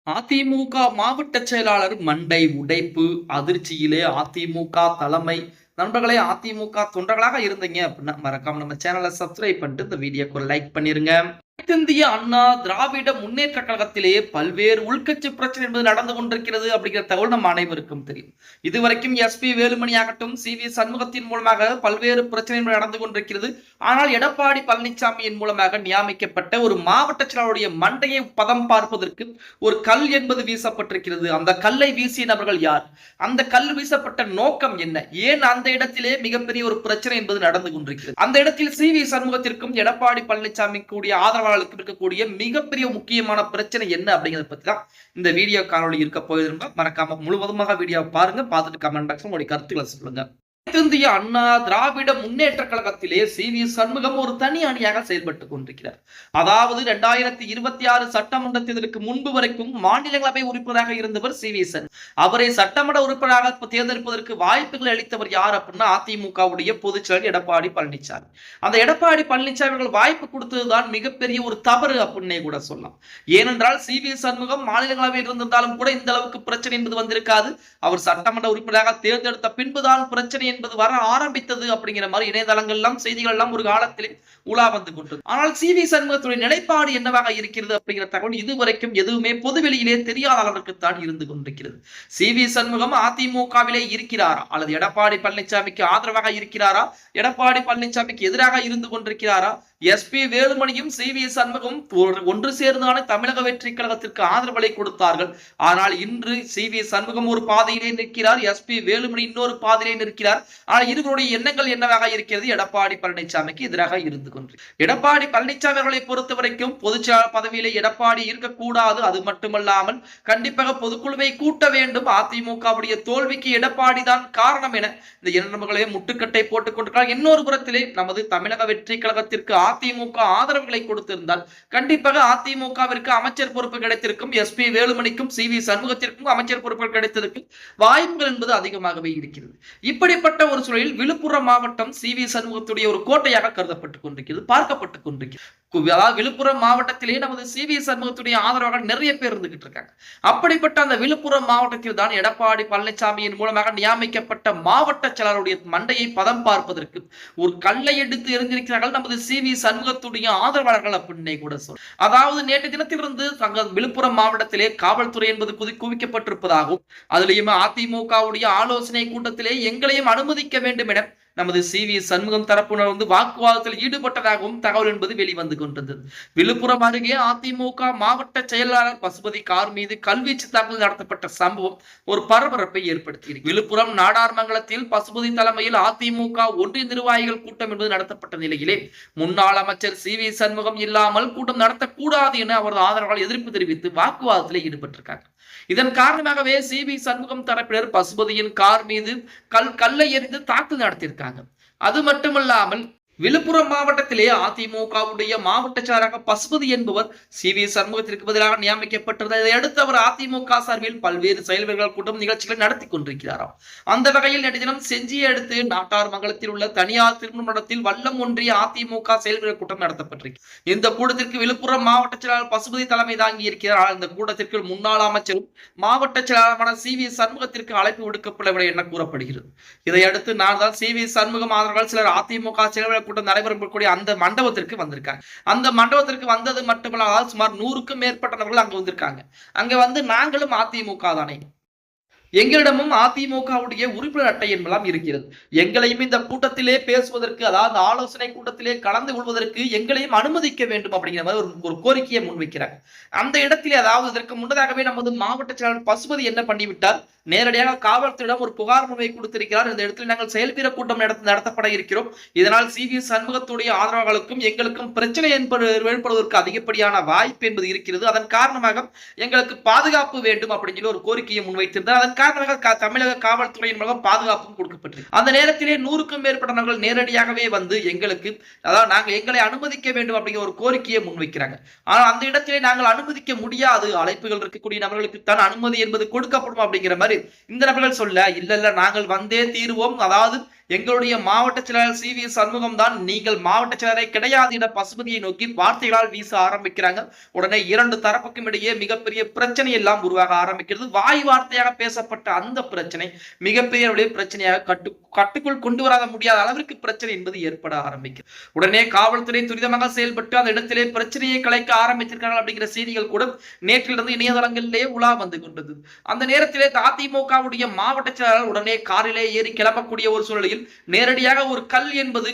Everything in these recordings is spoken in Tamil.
அதிமுக மாவட்ட செயலாளர் மண்டை உடைப்பு அதிர்ச்சியிலே அதிமுக தலைமை. நண்பர்களே, அதிமுக தொண்டர்களாக இருந்தீங்க அப்படின்னா மறக்காம நம்ம சேனலை சப்ஸ்கிரைப் பண்ணிட்டு இந்த வீடியோக்கு ஒரு லைக் பண்ணிருங்க. இந்திய அண்ணா திராவிட முன்னேற்ற கழகத்திலே பல்வேறு உள்கட்சி பிரச்சனை என்பது நடந்து கொண்டிருக்கிறது அப்படிங்கிற தகவல் நம்ம அனைவருக்கும் தெரியும். இதுவரைக்கும் எஸ்பி வேலுமணி ஆகட்டும், சி.வி. சண்முகத்தின் மூலமாக பல்வேறு பிரச்சனைகள் நடந்து கொண்டிருக்கிறது. ஆனால் எடப்பாடி பழனிசாமியின் மூலமாக நியமிக்கப்பட்ட ஒரு மாவட்ட செயலாளருடைய மண்டையை பதம் பார்ப்பதற்கு ஒரு கல் என்பது வீசப்பட்டிருக்கிறது. அந்த கல்லை வீசிய நபர்கள் யார்? அந்த கல் வீசப்பட்ட நோக்கம் என்ன? ஏன் அந்த இடத்திலே மிகப்பெரிய ஒரு பிரச்சனை என்பது நடந்து கொண்டிருக்கிறது? அந்த இடத்தில் சி.வி. சண்முகத்திற்கும் எடப்பாடி பழனிசாமி கூடிய ஆதரவாளர்களுக்கு இருக்கக்கூடிய மிகப்பெரிய முக்கியமான பிரச்சனை என்ன அப்படிங்கறத பத்தி தான் இந்த வீடியோ காணொளி இருக்க போகுது. மறக்காம முழுவதுமாக வீடியோ பாருங்க, பார்த்துட்டு கமெண்ட் பாக்ஸ்ல உங்களுடைய கருத்துக்களை சொல்லுங்க. இந்திய அண்ணா திராவிட முன்னேற்ற கழகத்திலே சி.வி. சண்முகம் ஒரு தனி அணியாக செயல்பட்டுக் கொண்டிருக்கிறார். அதாவது 2026 சட்டமன்ற தேர்தலுக்கு முன்பு வரைக்கும் மாநிலங்களவை உறுப்பினராக இருந்தவர் சி.வி. சண்முகம். அவரை சட்டமன்ற உறுப்பினராக தேர்ந்தெடுப்பதற்கு வாய்ப்புகள் அளித்தவர் யார் அப்படின்னா அதிமுகவுடைய பொதுச் செயலர் எடப்பாடி பழனிசாமி. அந்த எடப்பாடி பழனிசாமி அவர்கள் வாய்ப்பு கொடுத்ததுதான் மிகப்பெரிய ஒரு தவறு அப்படின்னே கூட சொல்லலாம். ஏனென்றால் சி.வி. சண்முகம் மாநிலங்களவையில் இருந்திருந்தாலும் கூட இந்த அளவுக்கு பிரச்சனை என்பது வந்திருக்காது. அவர் சட்டமன்ற உறுப்பினராக தேர்ந்தெடுத்த பின்புதான் பிரச்சனை என்பது வர ஆரம்பித்தது அப்படிங்கிற மாதிரி இணையதளங்கள் எல்லாம் செய்திகள் எல்லாம் ஒரு காலத்திலே உலா வந்து கொண்டது. ஆனால் சி.வி. சண்முகத்துடைய நிலைப்பாடு என்னவாக இருக்கிறது அப்படிங்கிற தகவல் இதுவரைக்கும் எதுவுமே பொதுவெளியிலே தெரியாத அளவிற்குத்தான் இருந்து கொண்டிருக்கிறது. சி.வி. சண்முகம் அதிமுகவிலே இருக்கிறாரா அல்லது எடப்பாடி பழனிசாமிக்கு ஆதரவாக இருக்கிறாரா, எடப்பாடி பழனிசாமிக்கு எதிராக இருந்து கொண்டிருக்கிறாரா? எஸ்.பி. வேலுமணியும் சி.வி. சண்முகம் ஒன்று சேர்ந்தான தமிழக வெற்றி கழகத்திற்கு ஆதரவளை கொடுத்தார்கள். ஆனால் இன்று சி.வி. சண்முகம் ஒரு பாதையிலே நிற்கிறார், எஸ்.பி. வேலுமணி இன்னொரு பாதையிலே நிற்கிறார். ஆனால் இருவருடைய எண்ணங்கள் என்னவாக இருக்கிறது? எடப்பாடி பழனிசாமிக்கு எதிராக இருந்து கொண்டு எடப்பாடி பழனிசாமி அவர்களை பொறுத்த வரைக்கும் பொதுச்செயலாளர் பதவியிலே எடப்பாடி இருக்கக்கூடாது. அது மட்டுமல்லாமல் கண்டிப்பாக பொதுக்குழுவை கூட்ட வேண்டும். அதிமுகவுடைய தோல்விக்கு எடப்பாடி தான் காரணம் என இந்த இரண்டு முட்டுக்கட்டை போட்டுக் கொண்டிருக்கிறார். இன்னொரு புறத்திலே நமது தமிழக வெற்றி கழகத்திற்கு அதிமுக ஆதரவுகளை கொடுத்திருந்தால் கண்டிப்பாக அதிமுகவிற்கு அமைச்சர் பொறுப்பு கிடைத்திருக்கும். எஸ்.பி. வேலுமணிக்கும் சி.வி. சண்முகத்திற்கும் அமைச்சர் பொறுப்புகள் கிடைத்ததற்கு வாய்ப்புகள் என்பது அதிகமாகவே இருக்கிறது. இப்படிப்பட்ட ஒரு சூழலில் விழுப்புரம் மாவட்டம் சி.வி. சண்முகத்துடைய ஒரு கோட்டையாக கருதப்பட்டுக் கொண்டிருக்கிறது, பார்க்கப்பட்டுக் கொண்டிருக்கிறது. விழுப்புரம் மாவட்டத்திலே நமது சி.வி. சண்முகத்துடைய ஆதரவாக நிறைய பேர் இருந்துகிட்டு இருக்காங்க. அப்படிப்பட்ட அந்த விழுப்புரம் மாவட்டத்தில் தான் எடப்பாடி பழனிசாமியின் மூலமாக நியமிக்கப்பட்ட மாவட்ட செயலாளருடைய மண்டையை பதம் பார்ப்பதற்கு ஒரு கல்லை எடுத்து எரிந்திருக்கிறார்கள் நமது சி.வி. சண்முகத்துடைய ஆதரவாளர்கள் அப்படின்னே கூட சொல்ல. அதாவது நேற்று தினத்திலிருந்து விழுப்புரம் மாவட்டத்திலே காவல்துறை என்பது குவிக்கப்பட்டிருப்பதாகவும் அதிலேயுமே அதிமுகவுடைய ஆலோசனை கூட்டத்திலே எங்களையும் அனுமதிக்க வேண்டும் என நமது சி.வி. சண்முகம் தரப்பினர் வாக்குவாதத்தில் ஈடுபட்டதாகவும் தகவல் என்பது வெளிவந்து கொண்டிருந்தது. விழுப்புரம் அருகே அதிமுக மாவட்ட செயலாளர் பசுபதி கார் மீது கல்வீச்சு தாக்குதல் நடத்தப்பட்ட சம்பவம் ஒரு பரபரப்பை ஏற்படுத்தியிருக்கு. விழுப்புரம் நாடார்மங்கலத்தில் பசுபதி தலைமையில் அதிமுக ஒன்றிய நிர்வாகிகள் கூட்டம் என்பது நடத்தப்பட்ட நிலையிலே முன்னாள் அமைச்சர் சி.வி. சண்முகம் இல்லாமல் கூட்டம் நடத்தக்கூடாது என அவரது ஆதரவாளர்கள் எதிர்ப்பு தெரிவித்து வாக்குவாதத்தில் ஈடுபட்டிருக்காங்க. இதன் காரணமாகவே சி.வி. சண்முகம் தரப்பினர் பசுபதியின் கார் மீது கல்லை எறிந்து தாக்குதல் நடத்தியிருக்காங்க. அது மட்டுமல்லாமல் விழுப்புரம் மாவட்டத்திலே அதிமுகவுடைய மாவட்ட செயலராக பசுபதி என்பவர் சி.வி. சண்முகத்திற்கு பதிலாக நியமிக்கப்பட்டிருந்தார். இதையடுத்து அவர் அதிமுக சார்பில் பல்வேறு செயல்கள் கூட்டம் நிகழ்ச்சிகளை நடத்தி கொண்டிருக்கிறாராம். அந்த வகையில் நேற்று தினம் செஞ்சியை அடுத்து நாட்டார்மங்கலத்தில் உள்ள தனியார் திருமண மண்டபத்தில் வல்லம் ஒன்றிய அதிமுக செயல்கள் கூட்டம் நடத்தப்பட்டிருக்கு. இந்த கூட்டத்திற்கு விழுப்புரம் மாவட்ட செயலாளர் பசுபதி தலைமை தாங்கி இருக்கிறார். இந்த கூட்டத்திற்கு முன்னாள் அமைச்சரும் மாவட்ட செயலாளரான சி.வி. சண்முகத்திற்கு அழைப்பு விடுக்கப்படவில்லை என கூறப்படுகிறது. இதையடுத்து நான் தான் சி.வி. சண்முகம் ஆதரவாளர்கள் சிலர் அதிமுக செயல்கள் கூட்டம் நடைபெறக்கூடிய அந்த மண்டபத்திற்கு வந்திருக்காங்க. அந்த மண்டபத்திற்கு வந்தது மட்டுமல்லாமல் சுமார் 100க்கும் மேற்பட்ட நபர்கள் அங்க வந்திருக்காங்க. அங்க வந்து நாங்களும் அதிமுக தானே, எங்களிடமும் அதிமுகவுடைய உறுப்பினர் அட்டை என்பதெல்லாம் இருக்கிறது, எங்களையும் இந்த கூட்டத்திலே பேசுவதற்கு, அதாவது ஆலோசனை கூட்டத்திலே கலந்து கொள்வதற்கு எங்களையும் அனுமதிக்க வேண்டும் அப்படிங்கிற மாதிரி ஒரு கோரிக்கையை முன்வைக்கிறாங்க. அந்த இடத்திலே, அதாவது இதற்கு முன்னதாகவே நமது மாவட்ட செயலாளர் பசுபதி என்ன பண்ணிவிட்டார், நேரடியாக காவல்துறையிடம் ஒரு புகார் முன்வை கொடுத்திருக்கிறார். இந்த இடத்தில் நாங்கள் செயல்பீர கூட்டம் நடத்தப்பட இருக்கிறோம். இதனால் சி.வி. சண்முகத்துடைய ஆதரவாளர்களுக்கும் எங்களுக்கும் பிரச்சனை ஏற்படுவதற்கு அதிகப்படியான வாய்ப்பு என்பது இருக்கிறது. அதன் காரணமாக எங்களுக்கு பாதுகாப்பு வேண்டும் அப்படின்னு சொல்லி ஒரு கோரிக்கையை முன்வைத்திருந்தார். அதன் காரணமாக தமிழக காவல்துறையின் மூலம் பாதுகாப்பும் கொடுக்கப்பட்டிருக்கு. அந்த நேரத்திலே 100க்கும் மேற்பட்டவர்கள் நேரடியாகவே வந்து எங்களுக்கு, அதாவது நாங்கள் எங்களை அனுமதிக்க வேண்டும் அப்படிங்கிற ஒரு கோரிக்கையை முன்வைக்கிறாங்க. ஆனால் அந்த இடத்திலே நாங்கள் அனுமதிக்க முடியாது, அழைப்புகள் இருக்கக்கூடிய நபர்களுக்கு தான் அனுமதி என்பது கொடுக்கப்படும் அப்படிங்கிற மாதிரி இந்த நபர்கள் சொல்ல, இல்ல நாங்கள் வந்தே தீர்வோம், அதாவது எங்களுடைய மாவட்ட செயலாளர் சி.வி. சண்முகம் தான் நீங்கள் மாவட்ட செயலரை கிடையாது என பசுபதியை நோக்கி வார்த்தைகளால் வீச ஆரம்பிக்கிறாங்க. உடனே இரண்டு தரப்புக்கும் இடையே மிகப்பெரிய பிரச்சனை எல்லாம் உருவாக ஆரம்பிக்கிறது. வாய் வார்த்தையாக பேசப்பட்ட அந்த பிரச்சனை மிகப்பெரிய பிரச்சனையாக கட்டுக்குள் கொண்டு வர முடியாத அளவிற்கு பிரச்சனை என்பது ஏற்பட ஆரம்பிக்கிறது. உடனே காவல்துறை துரிதமாக செயல்பட்டு அந்த இடத்திலே பிரச்சனையை கலைக்க ஆரம்பித்திருக்கிறார்கள் அப்படிங்கிற செய்திகள் கூட நேற்றிலிருந்து இணையதளங்களிலே உலா வந்து கொண்டது. அந்த நேரத்திலே அதிமுகவுடைய மாவட்ட செயலாளர் உடனே காரிலே ஏறி கிளம்பக்கூடிய ஒரு சூழலில் நேரடியாக ஒரு கல் என்பது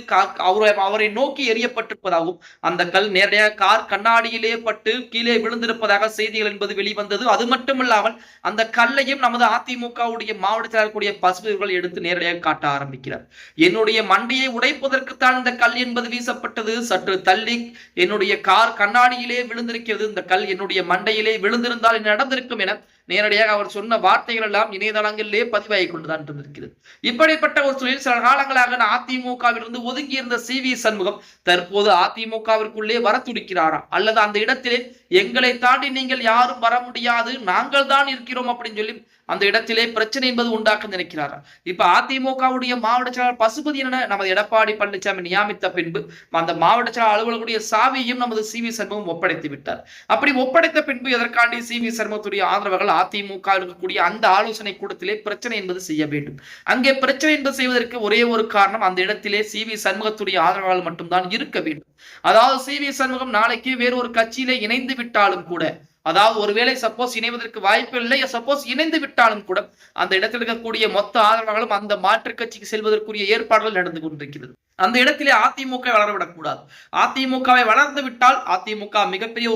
அவரை நோக்கி எரியப்பட்டிருப்பதாகவும் அந்த கல் நேரடியாக கார் கண்ணாடியிலே பட்டு கீழே விழுந்திருப்பதாக செய்திகள் என்பது வெளிவந்தது. அது மட்டுமில்லாமல் அந்த கல்லையும் நமது அதிமுகவுடைய மாவட்ட செயலாளர் பசுபதிகள் எடுத்து நேரடியாக காட்ட ஆரம்பிக்கிறார். என்னுடைய மண்டையை உடைப்பதற்குத்தான் இந்த கல் என்பது வீசப்பட்டது. சற்று தள்ளி என்னுடைய கார் கண்ணாடியிலே விழுந்திருக்கிறது. இந்த கல் என்னுடைய மண்டையிலே விழுந்திருந்தால் என்ன நடந்திருக்கும் என நேரடியாக அவர் சொன்ன வார்த்தைகள் எல்லாம் இணையதளங்களிலே பதிவாகி கொண்டுதான் இருந்திருக்கிறது. இப்படிப்பட்ட ஒரு சூழலில் சில காலங்களாக அதிமுகவிலிருந்து ஒதுங்கி இருந்த சி.வி. சண்முகம் தற்போது அதிமுகவிற்குள்ளே வர துடிக்கிறாரா அல்லது அந்த இடத்திலே எங்களை தாண்டி நீங்கள் யாரும் வர முடியாது, நாங்கள் தான் இருக்கிறோம் அப்படின்னு சொல்லி அந்த இடத்திலே பிரச்சனை என்பது உண்டாக்க நினைக்கிறாரா? இப்ப அதிமுகவுடைய மாவட்ட செயலாளர் பசுபதி என நமது எடப்பாடி பழனிசாமி நியமித்த பின்பு அந்த மாவட்ட செயலாளர் அலுவலகத்துடைய சாவியையும் நமது சி.வி. சண்முகம் ஒப்படைத்து விட்டார். அப்படி ஒப்படைத்த பின்பு எதற்காண்டி சி.வி. சண்முகத்துடைய ஆதரவுகள் அதிமுக இருக்கக்கூடிய அந்த ஆலோசனை கூடத்திலே பிரச்சனை என்பது செய்ய வேண்டும். அங்கே பிரச்சனை என்பது செய்வதற்கு ஒரே ஒரு காரணம், அந்த இடத்திலே சி.வி. சண்முகத்துடைய ஆதரவாளர்கள் மட்டும்தான் இருக்க வேண்டும். அதாவது சி.வி. சண்முகம் நாளைக்கு வேறு ஒரு கட்சியிலே இணைந்து விட்டாலும் கூட, அதாவது ஒருவேளை சப்போஸ் இணைவதற்கு வாய்ப்பு இல்லை, சப்போஸ் இணைந்து விட்டாலும் கூட அந்த இடத்தில் இருக்கக்கூடிய மொத்த ஆதரவாளர்களும் அந்த மாற்று கட்சிக்கு செல்வதற்குரிய ஏற்பாடுகள் நடந்து கொண்டிருக்கிறது. அந்த இடத்திலே அதிமுக வளரவிடக்கூடாது. அதிமுகவை வளர்ந்து விட்டால் அதிமுக மிகப்பெரிய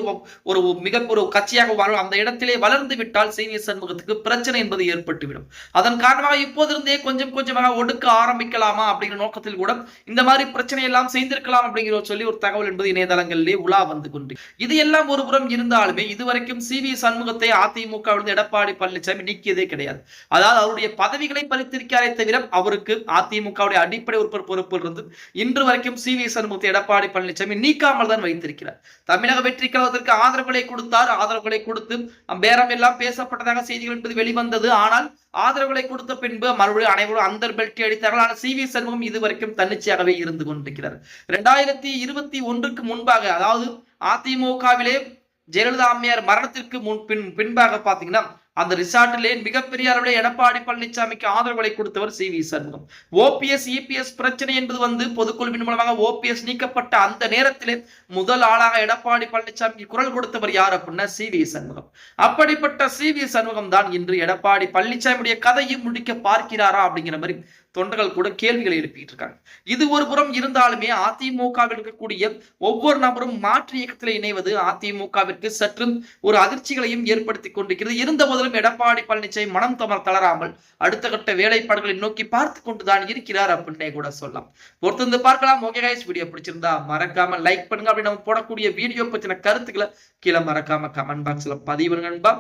ஒரு கட்சியாக வரும். அந்த இடத்திலே வளர்ந்து விட்டால் சி.வி. சண்முகத்துக்கு பிரச்சனை என்பது ஏற்பட்டுவிடும். அதன் காரணமாக இப்போதிருந்தே கொஞ்சம் கொஞ்சமாக ஒடுக்க ஆரம்பிக்கலாமா அப்படிங்கிற நோக்கத்தில் கூட இந்த மாதிரி பிரச்சனை எல்லாம் செய்திருக்கலாம் அப்படிங்கிற சொல்லி ஒரு தகவல் என்பது இணையதளங்களிலே உலா வந்து கொண்டு இது எல்லாம் ஒரு புறம் இருந்தாலுமே இதுவரைக்கும் சி.வி. சண்முகத்தை அதிமுக எடப்பாடி பழனிசாமி நீக்கியதே கிடையாது. அதாவது அவருடைய பதவிகளை பறித்திருக்காரே தவிர அவருக்கு அதிமுக அடிப்படை உறுப்பினர் பொறுப்பில் இருந்து இன்று வரைக்கும் சி.வி. சண்முகத்தை எடப்பாடி பழனிசாமி நீக்காமல் தான் வைத்திருக்கிறார். தமிழக வெற்றி கழகத்திற்கு ஆதரவுகளை கொடுத்தார். ஆதரவுகளை கொடுத்து பேரம் எல்லாம் பேசப்பட்டதாக செய்திகள் என்பது வெளிவந்தது. ஆனால் ஆதரவுகளை கொடுத்த பின்பு மறுபடியும் அனைவரும் அந்தர் பெல்ட் அடித்தார்கள். ஆனால் சி.வி. சண்முகம் இதுவரைக்கும் தன்னிச்சையாகவே இருந்து கொண்டிருக்கிறார். 2021 முன்பாக, அதாவது அதிமுகவிலே ஜெயலலிதா அம்மையார் மரணத்திற்கு பின்பாக பாத்தீங்கன்னா அந்த ரிசார்ட்டிலே மிகப்பெரிய அளவில் எடப்பாடி பழனிசாமிக்கு ஆதரவுகளை கொடுத்தவர் சி.வி. சண்முகம். ஓபிஎஸ் இபிஎஸ் பிரச்சனை என்பது பொதுக்குழுவின் மூலமாக ஓபிஎஸ் நீக்கப்பட்ட அந்த நேரத்திலே முதல் ஆளாக எடப்பாடி பழனிசாமிக்கு குரல் கொடுத்தவர் யார் அப்படின்னா சி.வி. சண்முகம். அப்படிப்பட்ட சி.வி. சண்முகம் தான் இன்று எடப்பாடி பழனிசாமியுடைய கதையும் முடிக்க பார்க்கிறாரா அப்படிங்கிற மாதிரி தொண்டர்கள் கூட கேள்விகளை எழுப்பிட்டு இருக்காங்க. இது ஒரு புறம் இருந்தாலுமே அதிமுகவில் இருக்கக்கூடிய ஒவ்வொரு நபரும் மாற்று இயக்கத்தில் இணைவது அதிமுகவிற்கு சற்று ஒரு அதிர்ச்சிகளையும் ஏற்படுத்தி கொண்டிருக்கிறது. இருந்த போதிலும் எடப்பாடி பழனிசாமி மனம் தளராமல் அடுத்த கட்ட வேலைப்பாடுகளை நோக்கி பார்த்து கொண்டுதான் இருக்கிறார் அப்படின்னே கூட சொல்லலாம். பொறுத்திருந்து பார்க்கலாம். ஓகே கைஸ், வீடியோ பிடிச்சிருந்தா மறக்காம லைக் பண்ணுங்க. அப்படி நம்ம போடக்கூடிய வீடியோ பற்றின கருத்துக்களை கீழே மறக்காம கமெண்ட் பாக்ஸ்ல பதிவு பண்ணுங்க.